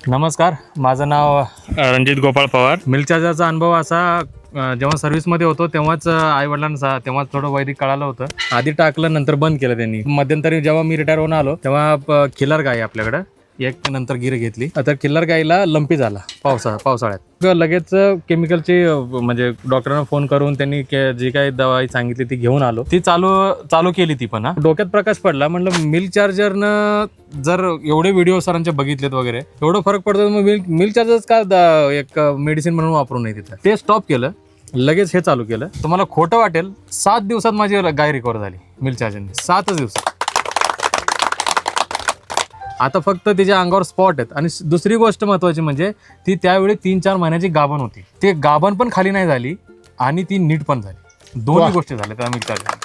नमस्कार, माझं नाव रणजित गोपाळ पवार. मिल्क चार्जरचा अनुभव असा जेव्हा सर्व्हिसमध्ये होतो तेव्हाच आईवडिलांना तेव्हा थोडं वैदिक कळालं होतं. आधी टाकलं, नंतर बंद केलं त्यांनी. मध्यंतरी जेव्हा मी रिटायर होऊन आलो तेव्हा खिल्लार गाय आपल्याकडं एक नंतर गिर घेतली. आता खिल्लार गायला लंपी झाला पावसाळ्यात. लगेच केमिकलची म्हणजे डॉक्टरांना फोन करून त्यांनी जी काही दवाई सांगितली ती घेऊन आलो. ती चालू केली ती पण. डोक्यात प्रकाश पडला, म्हणलं मिल्क चार्जरनं जर एवढे व्हिडिओ सरांचे बघितलेत वगैरे एवढं फरक पडतो, मग मिल्क चार्जर का एक मेडिसिन म्हणून वापरू नये तिथं. ते स्टॉप केलं, लगेच हे चालू केलं. तुम्हाला खोटं वाटेल, 7 दिवसात माझी गाय रिकवर झाली मिल्क चार्जरने. 7 दिवसात. आता फक्त तिच्या अंगावर स्पॉट आहेत. आणि दुसरी गोष्ट महत्वाची म्हणजे ती त्यावेळी 3-4 महिन्याची गाभण होती. ते गाभण पण खाली नाही झाली आणि ती नीट पण झाली. दोन्ही गोष्टी झाल्या त्या मिल्क चार्जर.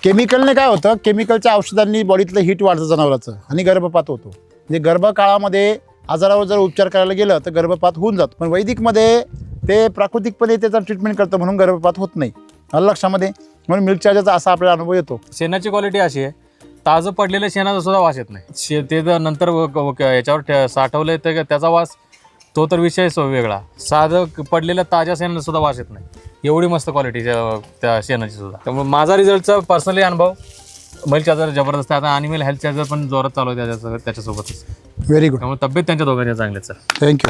केमिकलने काय होतं, केमिकलच्या औषधांनी बॉडीतलं हीट वाढतं जनावराचं आणि गर्भपात होतो. म्हणजे गर्भकाळामध्ये आजारावर जर उपचार करायला गेलं तर गर्भपात होऊन जातो. पण वैदिकमध्ये ते प्राकृतिकपणे त्याचा ट्रीटमेंट करतं म्हणून गर्भपात होत नाही. आलं लक्षामध्ये. म्हणून मिल्क चार्जरचा असा आपल्याला अनुभव येतो. शेणाची क्वालिटी अशी आहे, ताजं पडलेल्या शेणाचा सुद्धा वास येत नाही. ते जर नंतर याच्यावर साठवलं तर त्याचा वास तो तर विषय वेगळा. साधं पडलेल्या ताज्या शेणाला सुद्धा वास येत नाही. एवढी मस्त क्वालिटी त्या शेणाची सुद्धा. त्यामुळे माझा रिझल्टचा पर्सनली अनुभव मिल्क चार्जर जबरदस्त आहे. आता अॅनिमल हेल्थ चार्जर पण जोरात चालू आहे त्याच्यासोबतच. Very good. त्यामुळे तब्येत त्यांच्या दोघांच्या चांगल्याच आहे. थँक्यू.